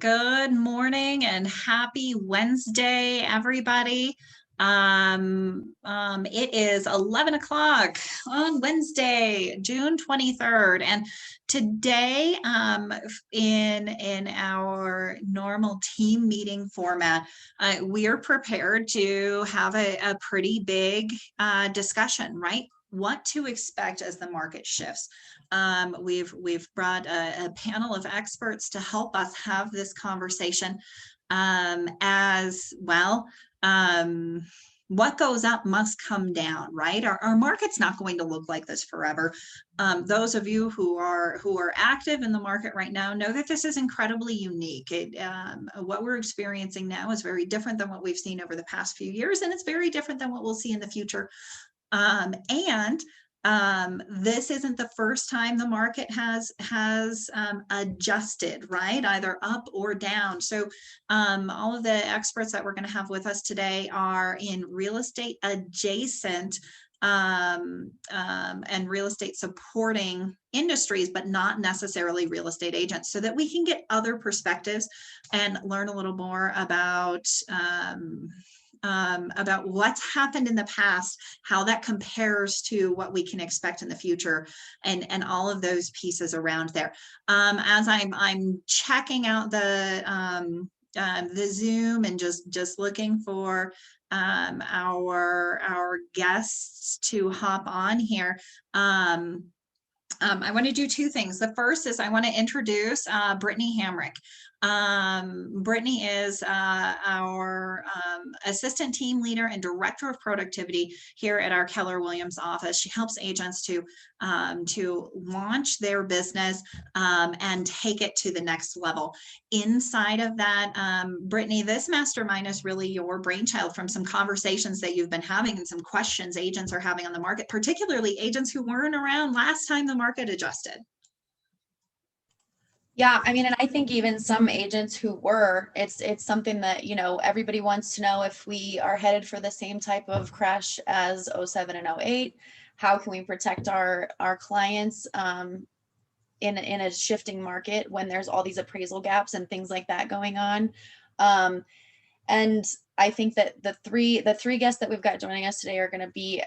Good morning and happy Wednesday, everybody. It is 11 o'clock on Wednesday, June 23rd. And today, in our normal team meeting format, we are prepared to have a pretty big discussion, right? What to expect as the market shifts. We've brought a panel of experts to help us have this conversation as well. What goes up must come down, right? Our market's not going to look like this forever. Those of you who are active in the market right now know that this is incredibly unique. What we're experiencing now is very different than what we've seen over the past few years, and it's very different than what we'll see in the future. This isn't the first time the market has adjusted, right? Either up or down. So all of the experts that we're going to have with us today are in real estate adjacent and real estate supporting industries, but not necessarily real estate agents, so that we can get other perspectives and learn a little more about what's happened in the past, how that compares to what we can expect in the future, and all of those pieces around there. As I'm checking out the Zoom and just looking for our guests to hop on here. I want to do two things. The first is I want to introduce Brittany Hamrick. Brittany is our assistant team leader and director of productivity here at our Keller Williams office. She helps agents to launch their business and take it to the next level. Inside of that, Brittany, this mastermind is really your brainchild from some conversations that you've been having and some questions agents are having on the market, particularly agents who weren't around last time the market adjusted. Yeah, I mean, and I think even some agents who were, it's something that, everybody wants to know if we are headed for the same type of crash as 07 and 08. How can we protect our clients in a shifting market when there's all these appraisal gaps and things like that going on? And I think that the three guests that we've got joining us today are going to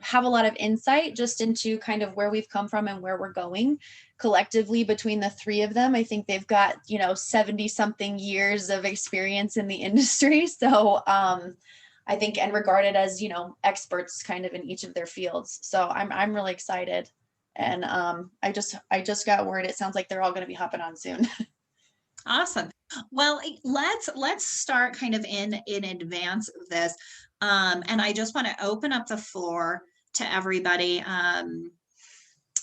have a lot of insight just into kind of where we've come from and where we're going collectively between the three of them. I think they've got, 70 something years of experience in the industry. So I think, and regarded as, experts kind of in each of their fields. So I'm really excited. And I just got word. It sounds like they're all going to be hopping on soon. Awesome. Well, let's start kind of in advance of this. And I just want to open up the floor to everybody.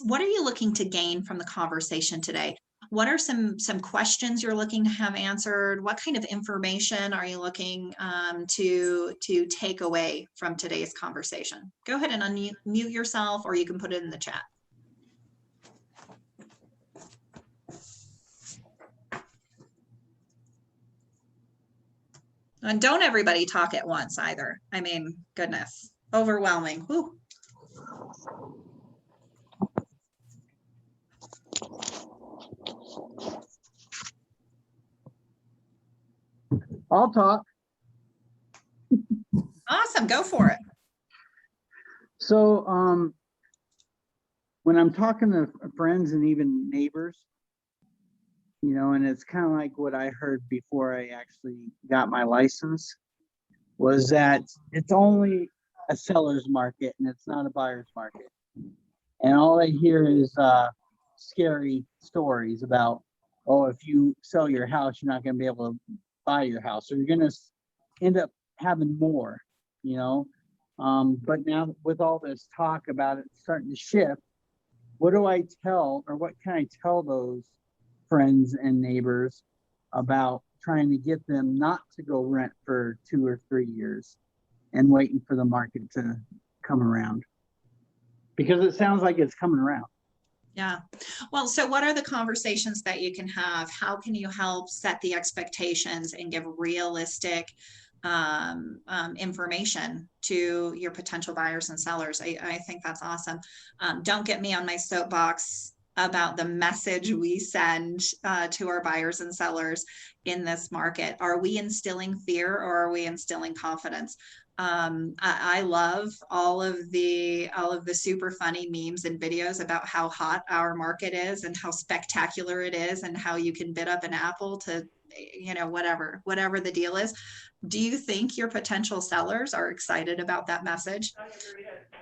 What are you looking to gain from the conversation today? What are some questions you're looking to have answered? What kind of information are you looking to take away from today's conversation? Go ahead and unmute yourself, or you can put it in the chat. And don't everybody talk at once either. I mean, goodness, overwhelming. Whew. I'll talk. Awesome, go for it. So when I'm talking to friends and even neighbors, and it's kind of like what I heard before I actually got my license, was that it's only a seller's market and it's not a buyer's market. And all I hear is scary stories about, oh, if you sell your house, you're not going to be able to buy your house, or you're going to end up having more, but now with all this talk about it starting to shift, what do I tell, or what can I tell those friends and neighbors about trying to get them not to go rent for 2 or 3 years and waiting for the market to come around? Because it sounds like it's coming around. Yeah. Well, so what are the conversations that you can have? How can you help set the expectations and give realistic information to your potential buyers and sellers? I think that's awesome. Don't get me on my soapbox about the message we send to our buyers and sellers in this market. Are we instilling fear or are we instilling confidence? I love all of the super funny memes and videos about how hot our market is and how spectacular it is and how you can bid up an apple to, you know, whatever the deal is. Do you think your potential sellers are excited about that message?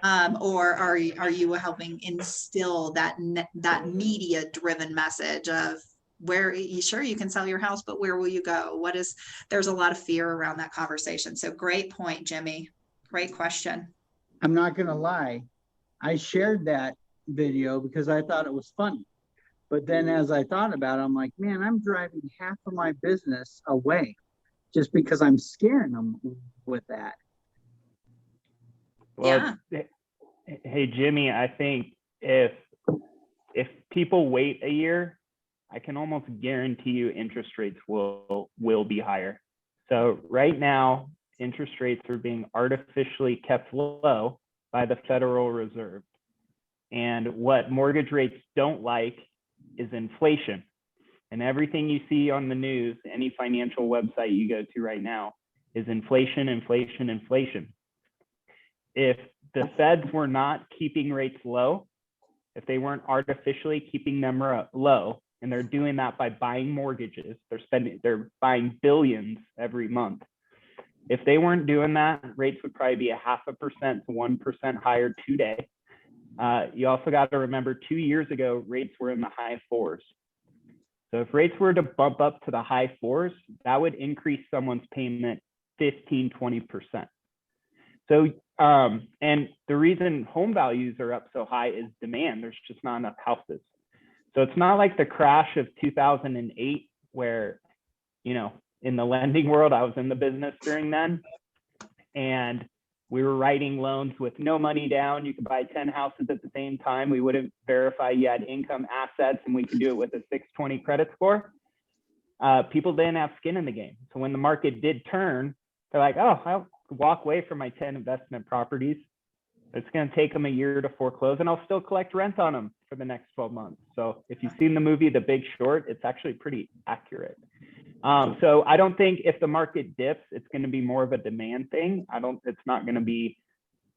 Or are you helping instill that media driven message of where you can sell your house, but where will you go? There's a lot of fear around that conversation. So great point, Jimmy. Great question. I'm not going to lie. I shared that video because I thought it was funny. But then as I thought about it, I'm like, man, I'm driving half of my business away just because I'm scaring them with that. Well, yeah. Hey, Jimmy, I think if people wait a year, I can almost guarantee you interest rates will be higher. So right now, interest rates are being artificially kept low by the Federal Reserve. And what mortgage rates don't like is inflation. And everything you see on the news, any financial website you go to right now, is inflation, inflation, inflation. If the Feds were not keeping rates low, if they weren't artificially keeping them low, and they're doing that by buying mortgages, they're buying billions every month. If they weren't doing that, rates would probably be 0.5% to 1% higher today. You also got to remember 2 years ago, rates were in the high 4s. So if rates were to bump up to the high 4s, that would increase someone's payment 15, 20%. So, and the reason home values are up so high is demand. There's just not enough houses. So it's not like the crash of 2008 where, you know, in the lending world, I was in the business during then, and we were writing loans with no money down. You could buy 10 houses at the same time. We wouldn't verify you had income, assets, and we could do it with a 620 credit score. People didn't have skin in the game. So when the market did turn, they're like, oh, I'll walk away from my 10 investment properties. It's going to take them a year to foreclose, and I'll still collect rent on them for the next 12 months. So if you've seen the movie The Big Short, it's actually pretty accurate. So I don't think if the market dips, it's going to be more of a demand thing. It's not going to be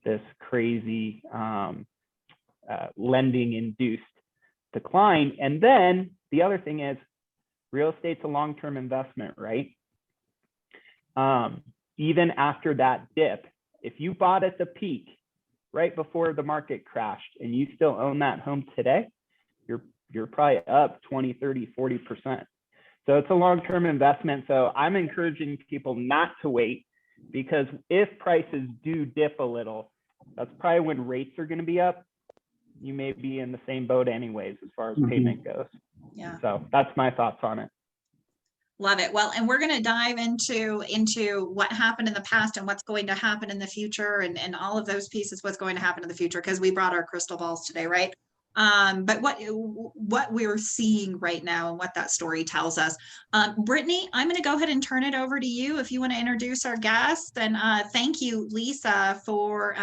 this crazy lending induced decline. And then the other thing is real estate's a long-term investment, right? Even after that dip, if you bought at the peak right before the market crashed and you still own that home today, you're probably up 20, 30, 40%. So it's a long-term investment. So I'm encouraging people not to wait, because if prices do dip a little, that's probably when rates are going to be up. You may be in the same boat anyways, as far as payment goes. Yeah. So that's my thoughts on it. Love it. Well, and we're going to dive into what happened in the past and what's going to happen in the future, and all of those pieces, what's going to happen in the future, because we brought our crystal balls today, right? But what we're seeing right now and what that story tells us. Brittany, I'm going to go ahead and turn it over to you if you want to introduce our guest. And thank you, Lisa, for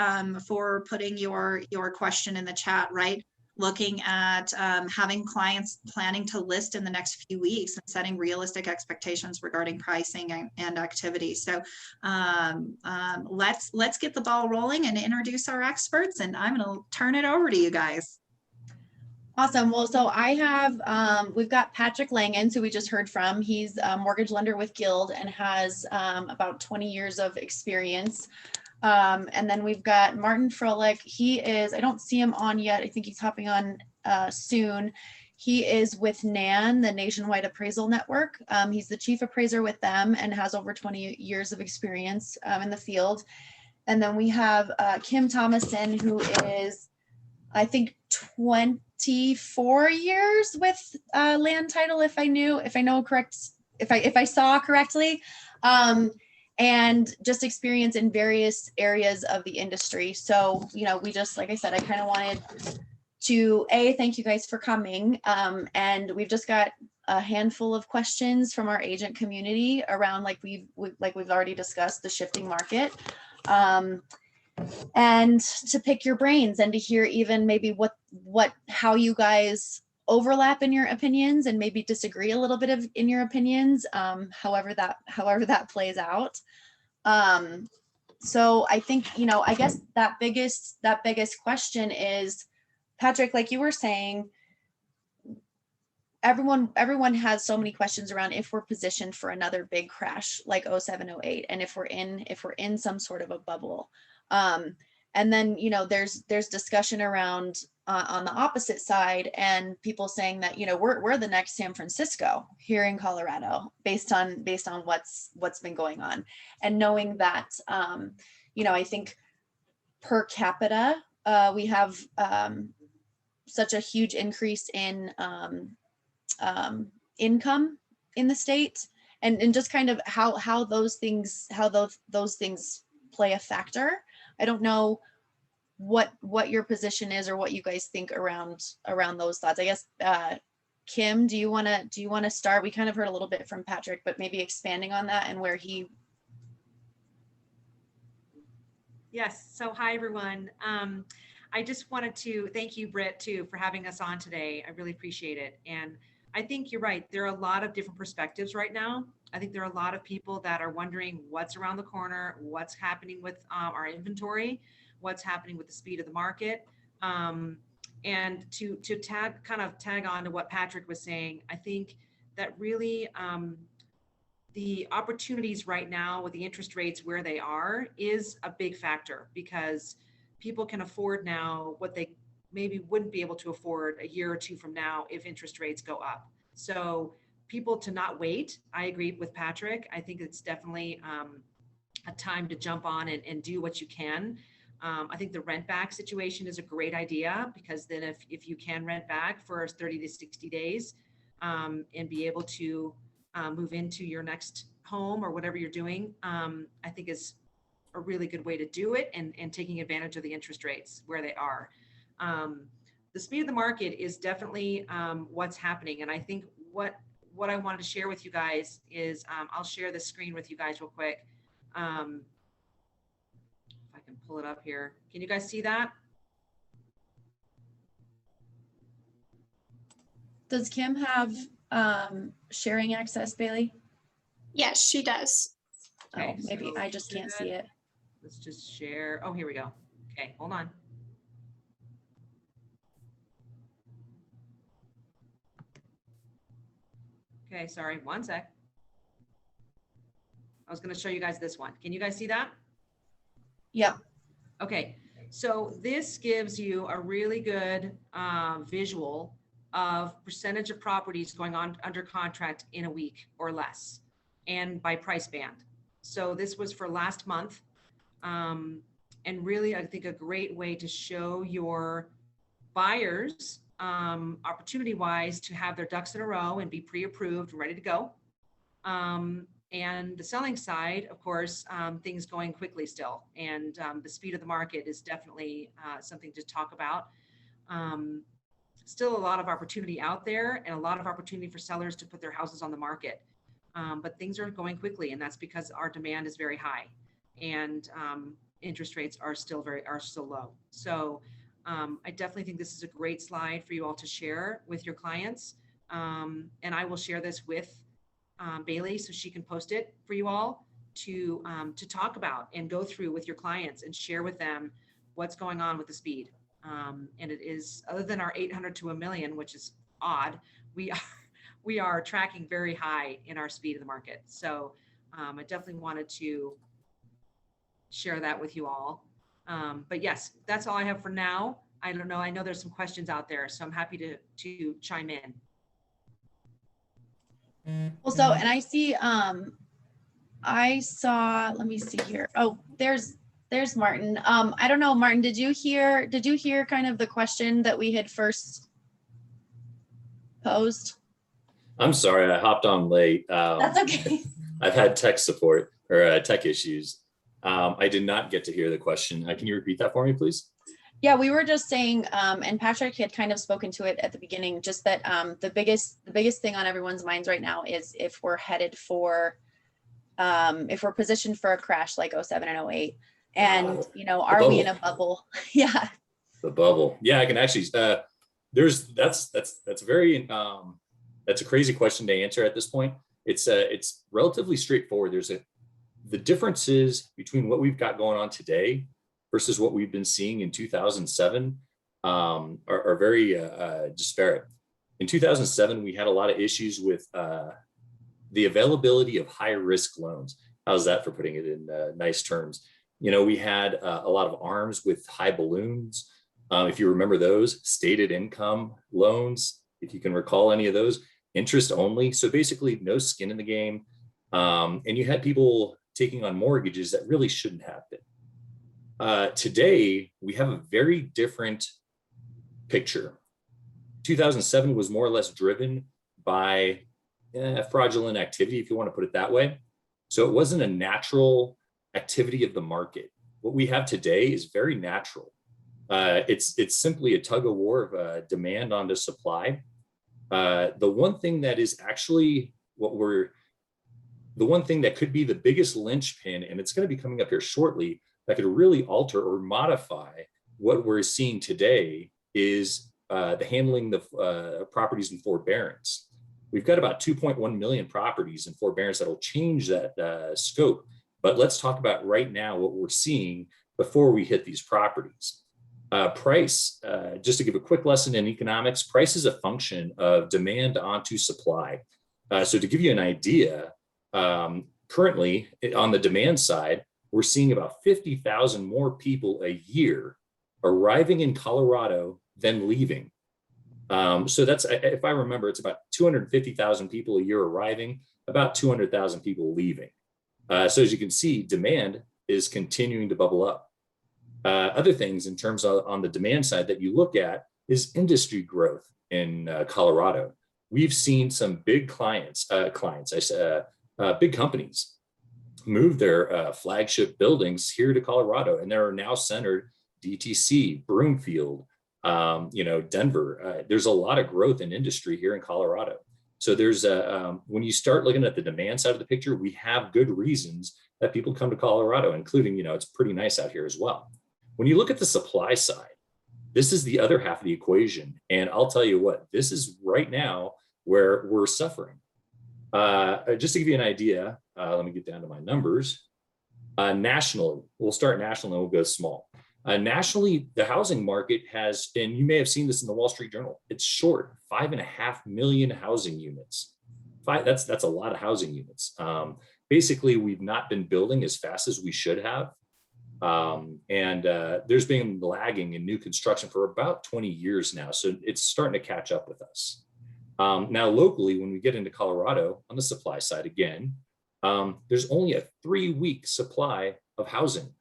putting your question in the chat, right? Looking at having clients planning to list in the next few weeks and setting realistic expectations regarding pricing and activity. So let's get the ball rolling and introduce our experts. And I'm going to turn it over to you guys. Awesome. Well, so I have, we've got Patrick Langhans, who we just heard from. He's a mortgage lender with Guild and has about 20 years of experience. And then we've got Martin Froehlich. He is, I don't see him on yet. I think he's hopping on soon. He is with NAN, the Nationwide Appraisal Network. He's the chief appraiser with them and has over 20 years of experience in the field. And then we have Kim Thomasen, who is, I think, 24 years with Land Title, if I saw correctly, and just experience in various areas of the industry. So, you know, we just, like I said, I kind of wanted to thank you guys for coming. And we've just got a handful of questions from our agent community around, like we've already discussed, the shifting market. And to pick your brains and to hear even maybe how you guys overlap in your opinions and maybe disagree a little bit in your opinions, however that plays out. So I think, I guess that biggest question is, Patrick, like you were saying, everyone has so many questions around if we're positioned for another big crash like 07, 08, and if we're in some sort of a bubble. And then, there's discussion around on the opposite side, and people saying that, we're the next San Francisco here in Colorado based on what's been going on. And knowing that, I think per capita, we have such a huge increase in income in the state, and just kind of how those things play a factor. I don't know what your position is or what you guys think around those thoughts. I guess Kim, do you want to start? We kind of heard a little bit from Patrick, but maybe expanding on that and where he. Yes. So hi, everyone. I just wanted to thank you, Britt, too, for having us on today. I really appreciate it. And I think you're right. There are a lot of different perspectives right now. I think there are a lot of people that are wondering what's around the corner, what's happening with our inventory, what's happening with the speed of the market. And to tag on to what Patrick was saying, I think that really the opportunities right now with the interest rates where they are is a big factor, because people can afford now what they maybe wouldn't be able to afford a year or two from now if interest rates go up. So people to not wait. I agree with Patrick. I think it's definitely a time to jump on and do what you can. I think the rent back situation is a great idea, because then if you can rent back for 30 to 60 days and be able to move into your next home or whatever you're doing, I think is a really good way to do it, and taking advantage of the interest rates where they are. The speed of the market is definitely what's happening. And I think what I wanted to share with you guys is, I'll share the screen with you guys real quick. If I can pull it up here. Can you guys see that? Does Kim have sharing access, Bailey? Yes, she does. Okay, Oh, maybe so I just can't see it. Let's just share. Oh, here we go. Okay, hold on. Okay, sorry, one sec. I was going to show you guys this one. Can you guys see that? Yeah. Okay, so this gives you a really good visual of percentage of properties going on under contract in a week or less, and by price band. So this was for last month. And really, I think a great way to show your buyers opportunity-wise to have their ducks in a row and be pre-approved, ready to go. And the selling side, of course, things going quickly still. And the speed of the market is definitely something to talk about. Still a lot of opportunity out there, and a lot of opportunity for sellers to put their houses on the market. But things are going quickly, and that's because our demand is very high, and interest rates are still low. So I definitely think this is a great slide for you all to share with your clients. And I will share this with Bailey, so she can post it for you all to talk about and go through with your clients and share with them what's going on with the speed. And it is, other than our 800 to 1 million, which is odd, we are tracking very high in our speed of the market. So I definitely wanted to share that with you all. But yes, that's all I have for now. I don't know. I know there's some questions out there, so I'm happy to chime in. Well, so, and I see, I saw, let me see here. Oh, there's Martin. I don't know, Martin, did you hear kind of the question that we had first posed? I'm sorry, I hopped on late. That's okay. I've had tech support or tech issues. I did not get to hear the question. Can you repeat that for me, please? Yeah, we were just saying, and Patrick had kind of spoken to it at the beginning, just that the biggest thing on everyone's minds right now is if we're headed for, if we're positioned for a crash like 07 and 08, and are we in a bubble? Yeah. The bubble. Yeah, I can actually, That's very that's a crazy question to answer at this point. It's relatively straightforward. The differences between what we've got going on today versus what we've been seeing in 2007 are very disparate. In 2007, we had a lot of issues with the availability of high risk loans. How's that for putting it in nice terms? You know, we had a lot of ARMs with high balloons. If you remember those, stated income loans, if you can recall any of those, interest only. So basically no skin in the game. And you had people taking on mortgages that really shouldn't have been. Today, we have a very different picture. 2007 was more or less driven by fraudulent activity, if you want to put it that way. So it wasn't a natural activity of the market. What we have today is very natural. It's simply a tug of war of demand onto supply. The one thing that is actually the one thing that could be the biggest linchpin, and it's going to be coming up here shortly, that could really alter or modify what we're seeing today is the handling the properties in forbearance. We've got about 2.1 million properties in forbearance that'll change that scope. But let's talk about right now what we're seeing before we hit these properties. Price, just to give a quick lesson in economics, price is a function of demand onto supply. So to give you an idea, currently on the demand side, we're seeing about 50,000 more people a year arriving in Colorado than leaving. So that's, if I remember, it's about 250,000 people a year arriving, about 200,000 people leaving. So as you can see, demand is continuing to bubble up. Other things in terms of on the demand side that you look at is industry growth in Colorado. We've seen some big big companies move their flagship buildings here to Colorado, and they're now centered DTC, Broomfield, Denver. There's a lot of growth in industry here in Colorado. So there's when you start looking at the demand side of the picture, we have good reasons that people come to Colorado, including, it's pretty nice out here as well. When you look at the supply side, this is the other half of the equation. And I'll tell you what, this is right now where we're suffering. Just to give you an idea, let me get down to my numbers. Nationally, we'll start national and we'll go small. Nationally, the housing market has, and you may have seen this in the Wall Street Journal, it's short 5.5 million housing units. That's a lot of housing units. Basically, we've not been building as fast as we should have. There's been lagging in new construction for about 20 years now. So it's starting to catch up with us. Now, locally, when we get into Colorado on the supply side again, there's only a 3-week supply of housing.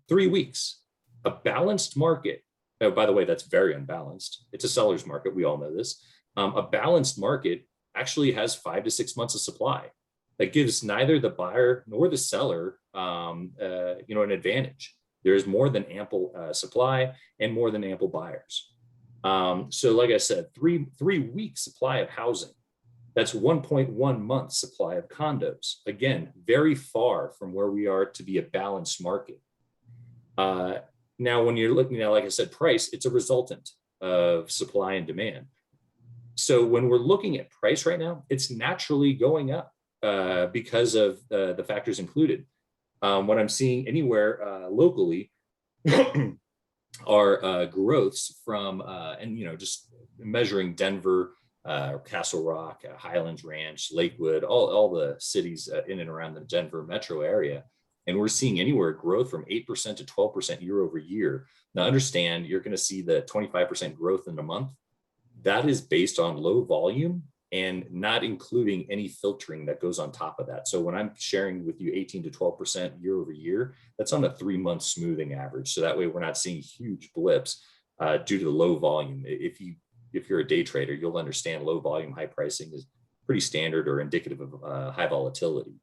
3 weeks, a balanced market. Oh, by the way, that's very unbalanced. It's a seller's market. We all know this. A balanced market actually has 5 to 6 months of supply. That gives neither the buyer nor the seller, an advantage. There's more than ample supply and more than ample buyers. So like I said, three-week supply of housing. That's 1.1 month supply of condos. Again, very far from where we are to be a balanced market. Now, when you're looking at, like I said, price, it's a resultant of supply and demand. So when we're looking at price right now, it's naturally going up because of the factors included. What I'm seeing anywhere locally are growths from, just measuring Denver, Castle Rock, Highlands Ranch, Lakewood, all the cities in and around the Denver metro area. And we're seeing anywhere growth from 8% to 12% year over year. Now, understand, you're going to see the 25% growth in a month. That is based on low volume and not including any filtering that goes on top of that. So when I'm sharing with you 18 to 12% year over year, that's on a 3-month smoothing average. So that way we're not seeing huge blips due to the low volume. If you're a day trader, you'll understand low volume, high pricing is pretty standard or indicative of high volatility.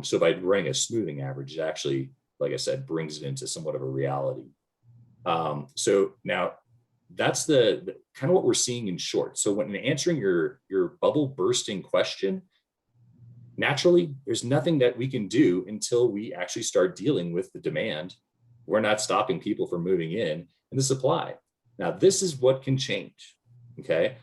So by running a smoothing average, it actually, like I said, brings it into somewhat of a reality. So now that's the kind of what we're seeing in short. So when answering your bubble bursting question, naturally, there's nothing that we can do until we actually start dealing with the demand. We're not stopping people from moving in and the supply. Now, this is what can change, okay?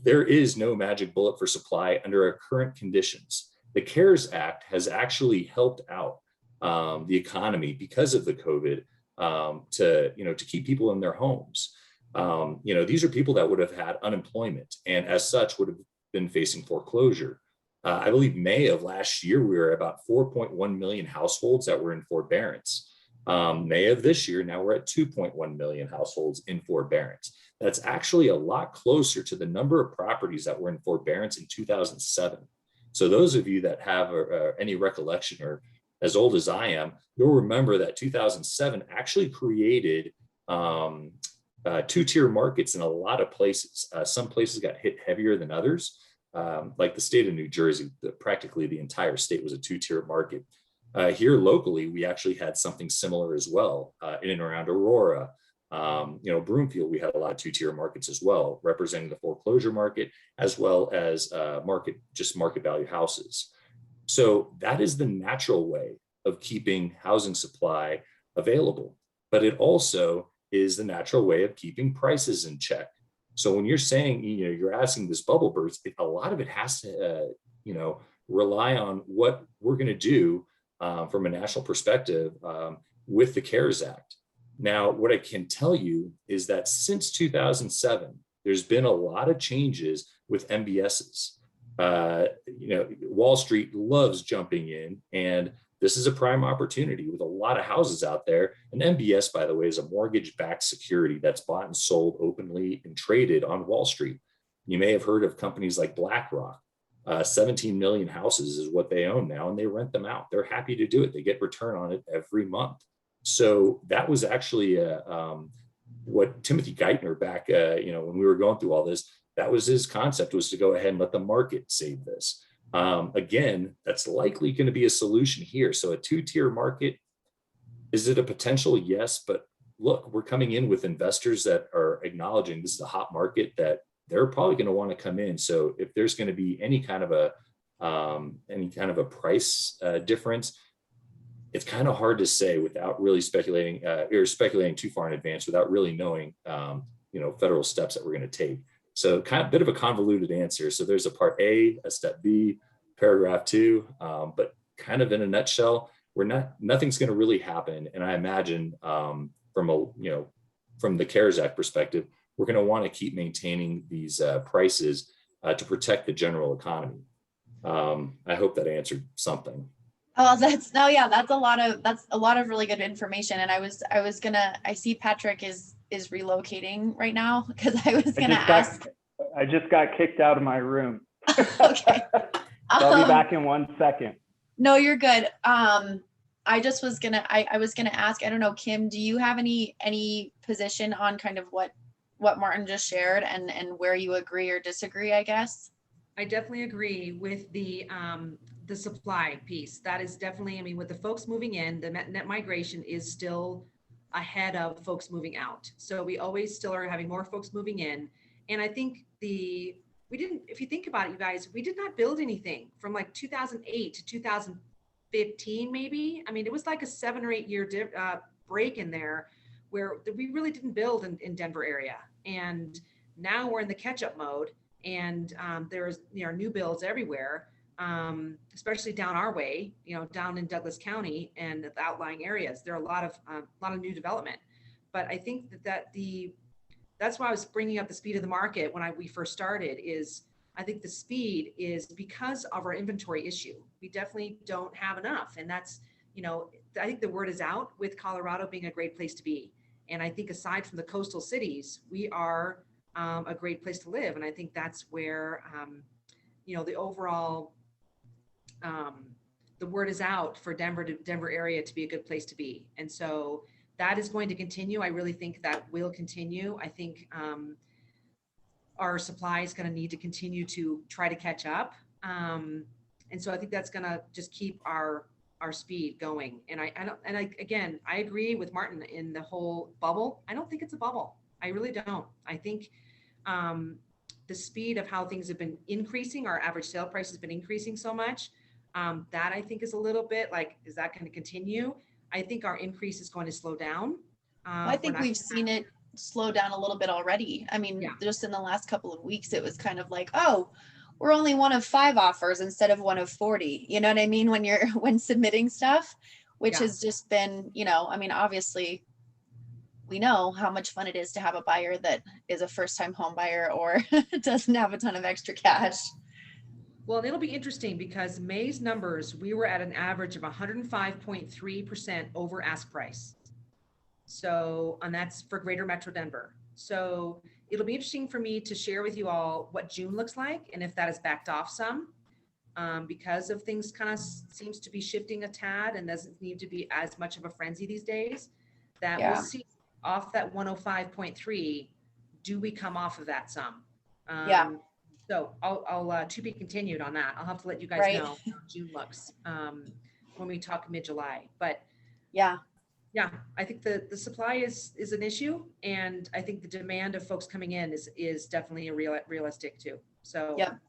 There is no magic bullet for supply under our current conditions. The CARES Act has actually helped out the economy because of the COVID to keep people in their homes. These are people that would have had unemployment and as such would have been facing foreclosure. I believe May of last year, we were about 4.1 million households that were in forbearance. May of this year, now we're at 2.1 million households in forbearance. That's actually a lot closer to the number of properties that were in forbearance in 2007. So those of you that have any recollection or as old as I am, you'll remember that 2007 actually created two-tier markets in a lot of places. Some places got hit heavier than others, like the state of New Jersey. Practically the entire state was a two-tier market. Here locally, we actually had something similar as well in and around Aurora. Broomfield, we had a lot of two-tier markets as well, representing the foreclosure market as well as market value houses. So that is the natural way of keeping housing supply available, but it also is the natural way of keeping prices in check. So when you're saying, you're asking this bubble burst, a lot of it has to, rely on what we're going to do from a national perspective with the CARES Act. Now, what I can tell you is that since 2007, there's been a lot of changes with MBSs. Wall Street loves jumping in, and this is a prime opportunity with a lot of houses out there. An MBS, by the way, is a mortgage-backed security that's bought and sold openly and traded on Wall Street. You may have heard of companies like BlackRock. 17 million houses is what they own now, and they rent them out. They're happy to do it. They get return on it every month. So that was actually what Timothy Geithner back, when we were going through all this, that was his concept, was to go ahead and let the market save this. Again, that's likely going to be a solution here. So a two-tier market, is it a potential? Yes, but look, we're coming in with investors that are acknowledging this is a hot market, that they're probably going to want to come in. So if there's going to be any kind of a price difference, it's kind of hard to say without really speculating too far in advance without really knowing, federal steps that we're going to take. So kind of a bit of a convoluted answer. So there's a part A, a step B, paragraph 2, but kind of in a nutshell, nothing's going to really happen. And I imagine from the CARES Act perspective, we're going to want to keep maintaining these prices to protect the general economy. I hope that answered something. Oh, that's a lot of really good information. And I see Patrick is relocating right now, because I was going to ask. I just got kicked out of my room. Okay. I'll be back in 1 second. No, you're good. I was going to ask, I don't know, Kim, do you have any position on kind of what Martin just shared and where you agree or disagree, I guess? I definitely agree with the supply piece. That is definitely, with the folks moving in, the net migration is still ahead of folks moving out. So we always still are having more folks moving in. And I think if you think about it, you guys, we did not build anything from like 2008 to 2015, maybe. It was like a 7 or 8 year break in there where we really didn't build in Denver area. And now we're in the catch-up mode, and there's new builds everywhere, especially down our way, down in Douglas County and the outlying areas. There are a lot of new development. But I think that's why I was bringing up the speed of the market when we first started. Is I think the speed is because of our inventory issue. We definitely don't have enough, and that's I think the word is out with Colorado being a great place to be. And I think aside from the coastal cities, we are a great place to live. And I think that's where, the overall, the word is out for Denver area to be a good place to be. And so that is going to continue. I really think that will continue. I think our supply is going to need to continue to try to catch up. And so I think that's going to just keep our speed going. And I agree with Martin in the whole bubble. I don't think it's a bubble. I really don't. I think the speed of how things have been increasing, our average sale price has been increasing so much, that I think is a little bit like, is that going to continue? I think our increase is going to slow down. I think we've seen it slowed down a little bit already. I mean, Yeah. just in the last couple of weeks, it was kind of like, oh, we're only one of 5 offers instead of one of 40. You know what I mean? When submitting stuff, which Yeah. has just been, I mean, obviously we know how much fun it is to have a buyer that is a first-time home buyer or doesn't have a ton of extra cash. Well, and it'll be interesting because May's numbers, we were at an average of 105.3% over ask price. So, and that's for Greater Metro Denver. So it'll be interesting for me to share with you all what June looks like and if that has backed off some, because of things kind of seems to be shifting a tad and doesn't need to be as much of a frenzy these days. That Yeah. we'll see off that 105.3. Do we come off of that some? Yeah. So I'll to be continued on that. I'll have to let you guys Right. know how June looks when we talk mid-July. But Yeah. yeah, I think the supply is an issue, and I think the demand of folks coming in is definitely realistic too. So Yep.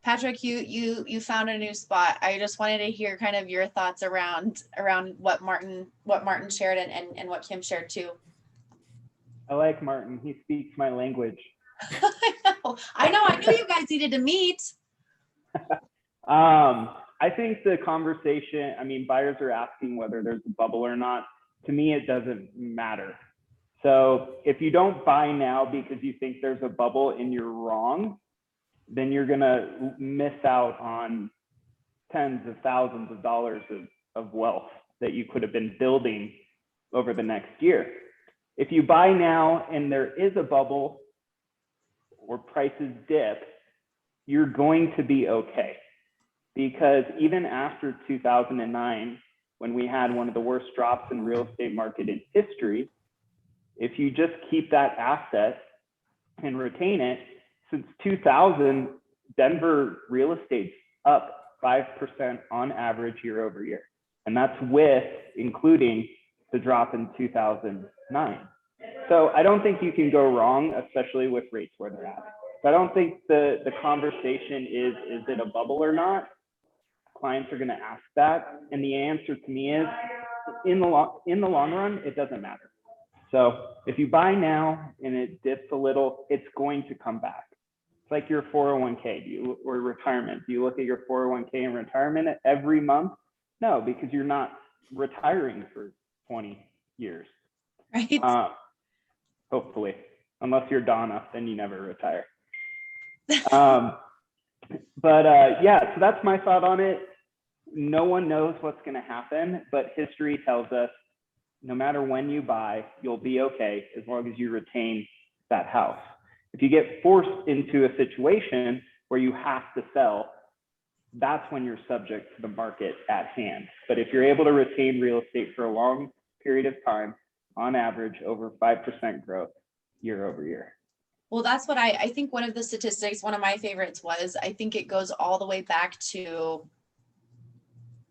Patrick, you found a new spot. I just wanted to hear kind of your thoughts around what Martin shared and what Kim shared too. I like Martin. He speaks my language. I know. I knew you guys needed to meet. I think the conversation, I mean, buyers are asking whether there's a bubble or not. To me, it doesn't matter. So if you don't buy now because you think there's a bubble and you're wrong, then you're going to miss out on tens of thousands of dollars of wealth that you could have been building over the next year. If you buy now and there is a bubble or prices dip, you're going to be okay. Because even after 2009, when we had one of the worst drops in real estate market in history, if you just keep that asset and retain it, since 2000, Denver real estate's up 5% on average year over year. And that's with including the drop in 2009. So I don't think you can go wrong, especially with rates where they're at. So I don't think the conversation is it a bubble or not? Clients are going to ask that. And the answer to me is, in the long run, it doesn't matter. So if you buy now and it dips a little, it's going to come back. It's like your 401k or retirement. Do you look at your 401k in retirement every month? No, because you're not retiring for 20 years. Right. Hopefully, unless you're Donna, then you never retire. Yeah, so that's my thought on it. No one knows what's going to happen, but history tells us no matter when you buy, you'll be okay as long as you retain that house. If you get forced into a situation where you have to sell, that's when you're subject to the market at hand. But if you're able to retain real estate for a long period of time, on average, over 5% growth year over year. Well, that's what I think one of the statistics, one of my favorites was, I think it goes all the way back to,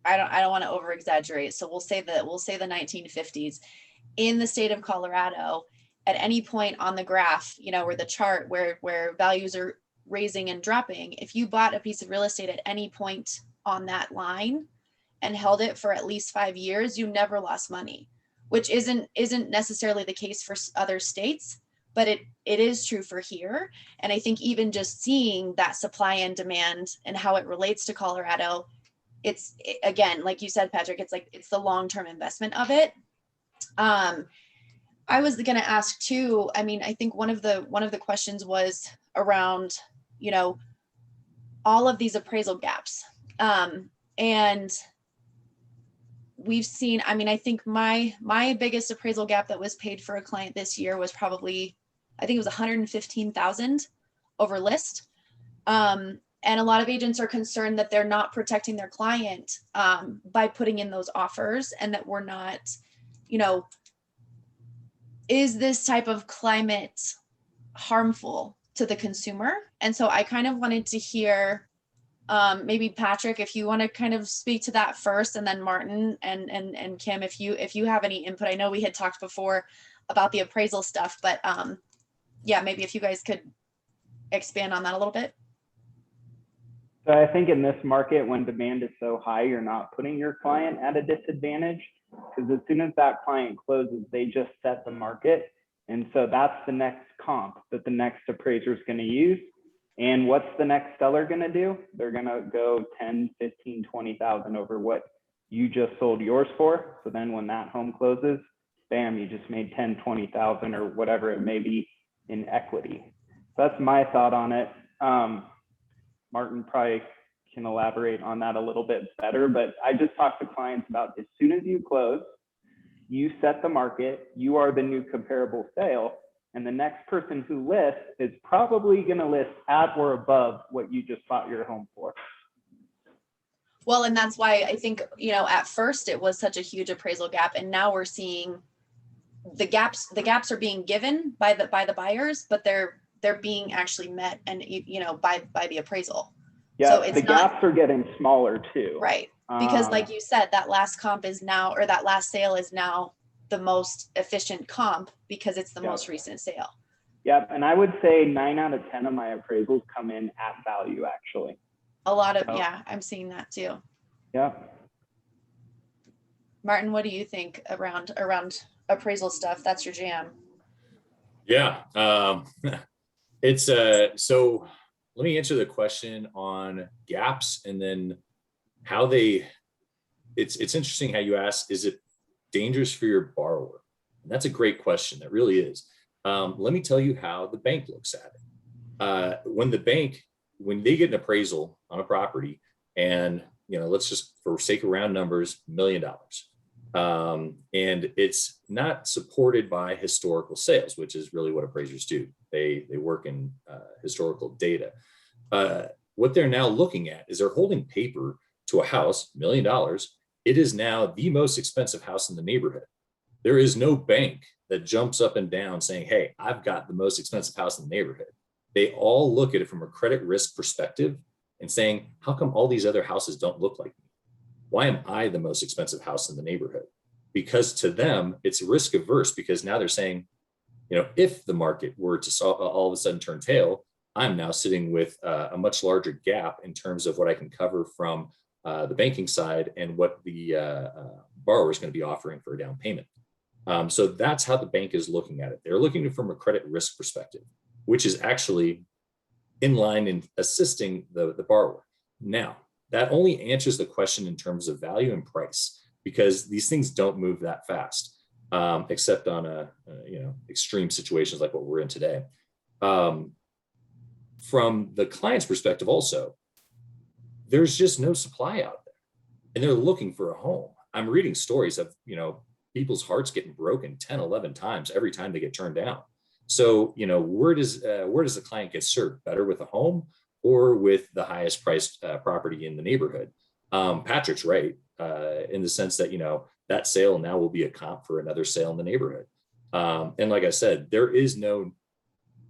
I don't want to over exaggerate. So we'll say the 1950s in the state of Colorado. At any point on the graph, where the chart where values are raising and dropping, if you bought a piece of real estate at any point on that line and held it for at least 5 years, you never lost money, which isn't necessarily the case for other states, but it is true for here. And I think even just seeing that supply and demand and how it relates to Colorado, again, like you said, Patrick, it's the long-term investment of it. I was going to ask too, I mean, I think one of the questions was around, all of these appraisal gaps. And we've seen, I mean, I think my biggest appraisal gap that was paid for a client this year was probably, I think it was 115,000 over list. And a lot of agents are concerned that they're not protecting their client by putting in those offers, and that we're not, is this type of climate harmful to the consumer? And so I kind of wanted to hear, maybe Patrick, if you want to kind of speak to that first, and then Martin and Kim, if you have any input. I know we had talked before about the appraisal stuff, but yeah, maybe if you guys could expand on that a little bit. So I think in this market, when demand is so high, you're not putting your client at a disadvantage, because as soon as that client closes, they just set the market And so that's the next comp that the next appraiser is going to use. And what's the next seller going to do? They're going to go 10, 15, 20,000 over what you just sold yours for. So then when that home closes, bam, you just made 10, 20,000 or whatever it may be in equity. So that's my thought on it. Martin probably can elaborate on that a little bit better, but I just talk to clients about as soon as you close, you set the market, you are the new comparable sale, and the next person who lists is probably going to list at or above what you just bought your home for. Well, and that's why I think, at first it was such a huge appraisal gap, and now we're seeing the gaps are being given by the buyers, but they're being actually met and, by the appraisal. Yeah, so it's the gaps are getting smaller too. Right. Because like you said, that last comp is now, or that last sale is now the most efficient comp because it's the most recent sale. Yep. And I would say 9 out of 10 of my appraisals come in at value, actually. A lot of, I'm seeing that too. Yeah. Martin, what do you think around appraisal stuff? That's your jam. Yeah. It's so let me answer the question on gaps and then how it's interesting how you ask, is it dangerous for your borrower? And that's a great question. That really is. Let me tell you how the bank looks at it. When they get an appraisal on a property and, let's just, for sake of round numbers, $1 million. And it's not supported by historical sales, which is really what appraisers do. They work in historical data. What they're now looking at is they're holding paper to a house, $1 million. It is now the most expensive house in the neighborhood. There is no bank that jumps up and down saying, hey, I've got the most expensive house in the neighborhood. They all look at it from a credit risk perspective and saying, how come all these other houses don't look like me? Why am I the most expensive house in the neighborhood? Because to them, it's risk averse, because now they're saying, if the market were to all of a sudden turn tail, I'm now sitting with a much larger gap in terms of what I can cover from the banking side and what the borrower is going to be offering for a down payment. So that's how the bank is looking at it. They're looking at it from a credit risk perspective, which is actually in line in assisting the borrower. Now, that only answers the question in terms of value and price, because these things don't move that fast, except on extreme situations like what we're in today. From the client's perspective also, there's just no supply out there and they're looking for a home. I'm reading stories of, people's hearts getting broken 10, 11 times every time they get turned down. So, where does the client get served better, with a home or with the highest priced property in the neighborhood? Patrick's right in the sense that, that sale now will be a comp for another sale in the neighborhood. And like I said, there is no,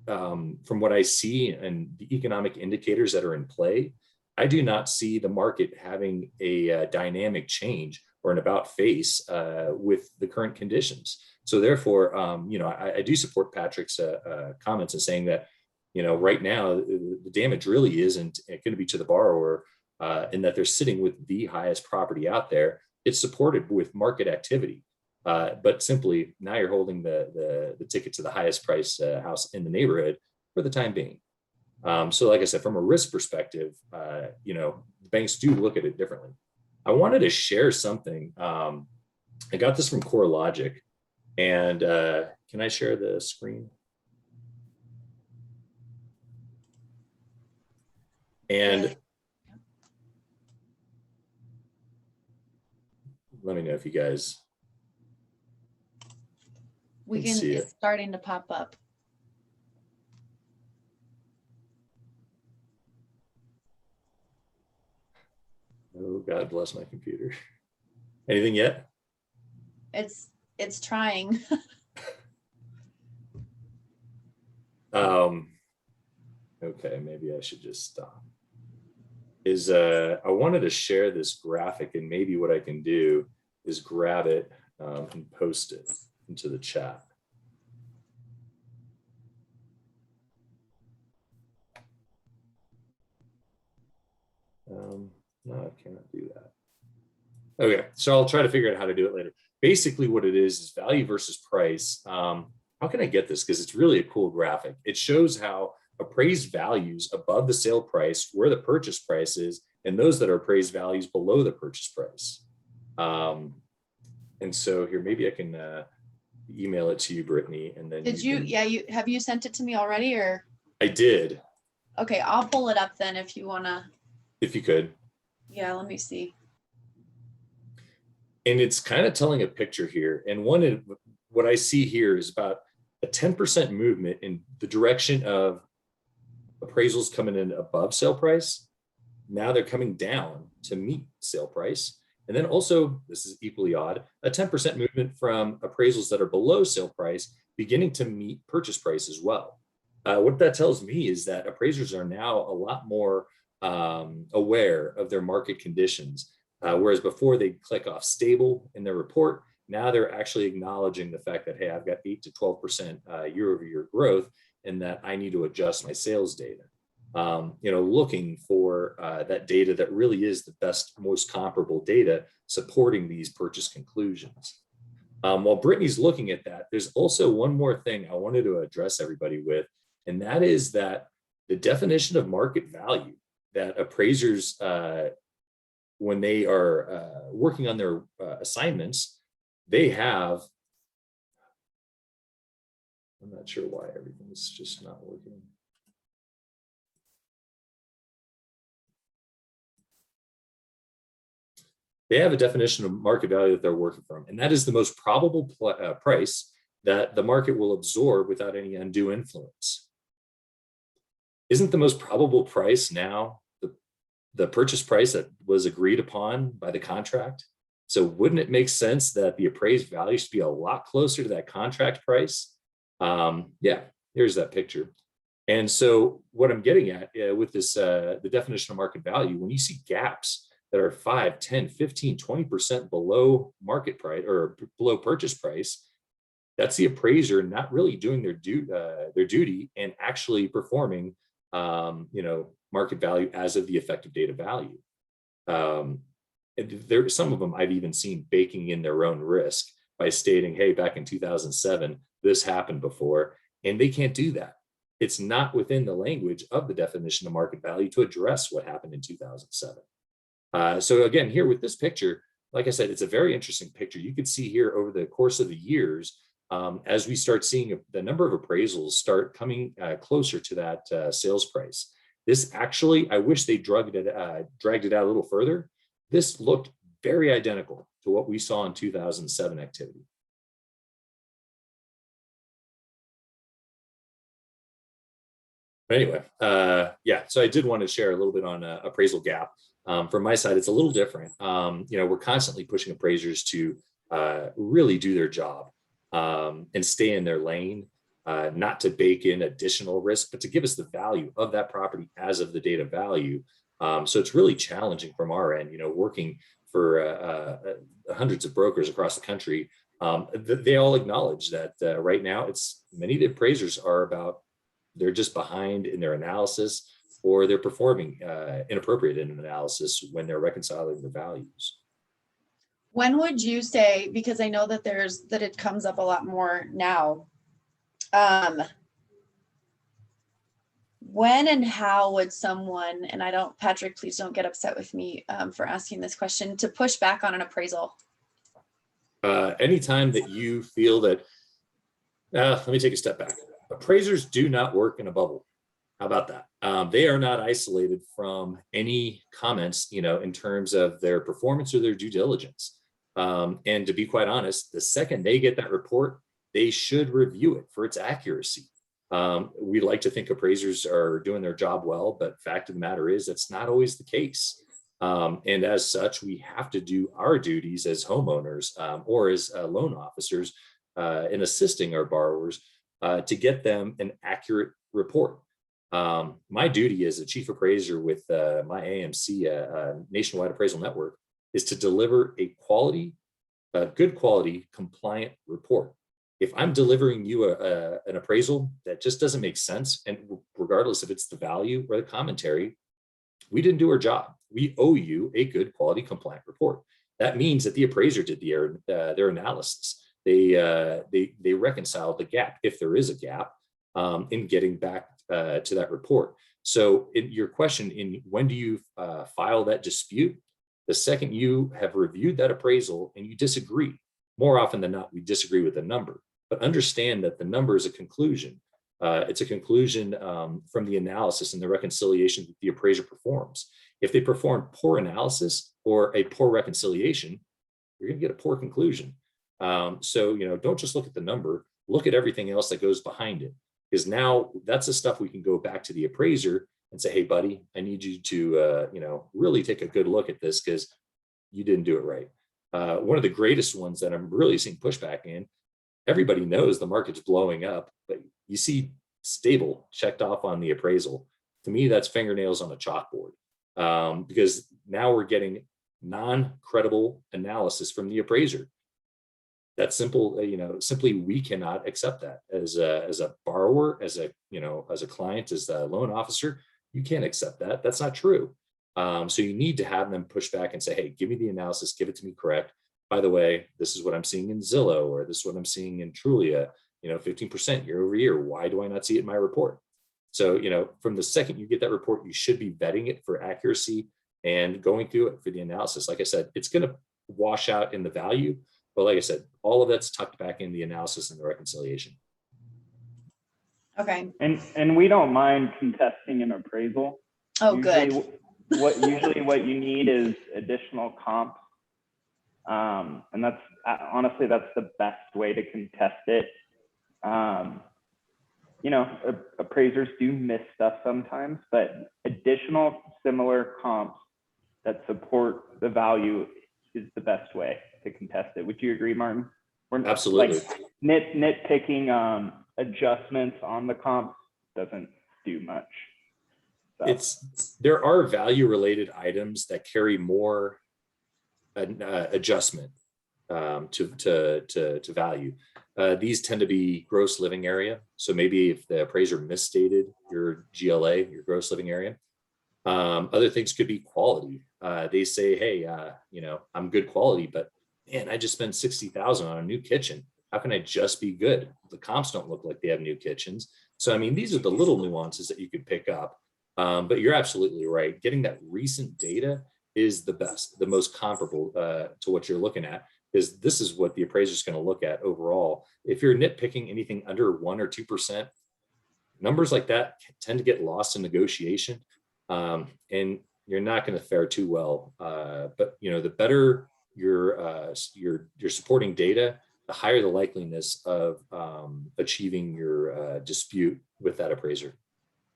from what I see and the economic indicators that are in play, I do not see the market having a dynamic change or an about face with the current conditions. So therefore, I do support Patrick's comments in saying that, right now the damage really isn't going to be to the borrower in that they're sitting with the highest property out there. It's supported with market activity, but simply now you're holding the ticket to the highest price house in the neighborhood for the time being. So like I said, from a risk perspective, the banks do look at it differently. I wanted to share something. I got this from CoreLogic, and can I share the screen? And let me know if you guys see it's starting to pop up. Oh, God bless my computer. Anything yet? It's trying. Okay, maybe I should just stop. I wanted to share this graphic, and maybe what I can do is grab it and post it into the chat. No, I cannot do that. Okay, so I'll try to figure out how to do it later. Basically what it is value versus price. How how can I get this? Because it's really a cool graphic. It shows how appraised values above the sale price, where the purchase price is, and those that are appraised values below the purchase price. And so here, maybe I can email it to you, Brittany, and then Did you, yeah, have you sent it to me already, or? I did. Okay, I'll pull it up then if you wanna. If you could. Yeah, let me see. And it's kind of telling a picture here. And what I see here is about a 10% movement in the direction of appraisals coming in above sale price. Now they're coming down to meet sale price. And then also, this is equally odd, a 10% movement from appraisals that are below sale price beginning to meet purchase price as well. What that tells me is that appraisers are now a lot more aware of their market conditions. Whereas before they click off stable in their report, now they're actually acknowledging the fact that, hey, I've got 8 to 12% year-over-year growth, and that I need to adjust my sales data. Looking for that data that really is the best, most comparable data supporting these purchase conclusions. While Brittany's looking at that, there's also one more thing I wanted to address everybody with, and that is that the definition of market value that appraisers, when they are working on their assignments, they have, I'm not sure why everything is just not working. They have a definition of market value that they're working from, and that is the most probable price that the market will absorb without any undue influence. Isn't the most probable price now the purchase price that was agreed upon by the contract? So wouldn't it make sense that the appraised value should be a lot closer to that contract price? Yeah, here's that picture. And so what I'm getting at with this, the definition of market value, when you see gaps that are 5, 10, 15, 20% below market price or below purchase price, that's the appraiser not really doing their duty and actually performing, market value as of the effective date of value. Some of them I've even seen baking in their own risk by stating, hey, back in 2007, this happened before, and they can't do that. It's not within the language of the definition of market value to address what happened in 2007. So again, here with this picture, like I said, it's a very interesting picture. You could see here over the course of the years, as we start seeing the number of appraisals start coming closer to that sales price. This actually, I wish they dragged it out a little further. This looked very identical to what we saw in 2007 activity. But anyway, yeah, so I did want to share a little bit on appraisal gap. From my side, it's a little different. We're constantly pushing appraisers to really do their job and stay in their lane, not to bake in additional risk, but to give us the value of that property as of the date of value. So it's really challenging from our end, working for hundreds of brokers across the country. They all acknowledge that right now, many of the appraisers are they're just behind in their analysis, or they're performing inappropriate in an analysis when they're reconciling the values. When would you say, because I know that it comes up a lot more now, when and how would someone, and Patrick, please don't get upset with me for asking this question, to push back on an appraisal? Anytime that you feel that, let me take a step back. Appraisers do not work in a bubble. How about that? They are not isolated from any comments, in terms of their performance or their due diligence. And to be quite honest, the second they get that report, they should review it for its accuracy. We like to think appraisers are doing their job well, but fact of the matter is that's not always the case. And as such, we have to do our duties as homeowners or as loan officers in assisting our borrowers to get them an accurate report. My duty as a chief appraiser with my AMC, Nationwide Appraisal Network, is to deliver a good quality, compliant report. If I'm delivering you an appraisal that just doesn't make sense, and regardless if it's the value or the commentary, we didn't do our job. We owe you a good quality, compliant report. That means that the appraiser did their analysis. they reconcile the gap, if there is a gap, in getting back to that report. So in your question, when do you file that dispute? The second you have reviewed that appraisal and you disagree. More often than not, we disagree with the number, but understand that the number is a conclusion. It's a conclusion from the analysis and the reconciliation that the appraiser performs. If they perform poor analysis or a poor reconciliation, you're going to get a poor conclusion. So, don't just look at the number, look at everything else that goes behind it, because now that's the stuff we can go back to the appraiser and say, hey, buddy, I need you to, really take a good look at this because you didn't do it right. One of the greatest ones that I'm really seeing pushback in, everybody knows the market's blowing up, but you see stable checked off on the appraisal. To me, that's fingernails on a chalkboard, because now we're getting non-credible analysis from the appraiser. That's simple, simply we cannot accept that as a borrower, as a client, as a loan officer. You can't accept that. That's not true. So you need to have them push back and say, hey, give me the analysis, give it to me correct. By the way, this is what I'm seeing in Zillow, or this is what I'm seeing in Trulia, 15% year over year. Why do I not see it in my report? So, from the second you get that report, you should be vetting it for accuracy and going through it for the analysis. Like I said, it's going to wash out in the value, but like I said, all of that's tucked back in the analysis and the reconciliation. Okay. And we don't mind contesting an appraisal. Oh, Usually, good. Usually what you need is additional comps. And that's honestly, that's the best way to contest it. Appraisers do miss stuff sometimes, but additional similar comps that support the value is the best way to contest it. Would you agree, Martin? We're Absolutely. Like nitpicking adjustments on the comps doesn't do much. So. There are value related items that carry more adjustment to value. These tend to be gross living area. So maybe if the appraiser misstated your GLA, your gross living area. Other things could be quality. They say, hey, I'm good quality, but man, I just spent $60,000 on a new kitchen. How can I just be good? The comps don't look like they have new kitchens. So, these are the little nuances that you could pick up. But you're absolutely right. Getting that recent data is the best, the most comparable to what you're looking at, is this is what the appraiser is going to look at overall. If you're nitpicking anything under 1 or 2%, numbers like that tend to get lost in negotiation, and you're not going to fare too well. But the better your supporting data, the higher the likeliness of achieving your dispute with that appraiser.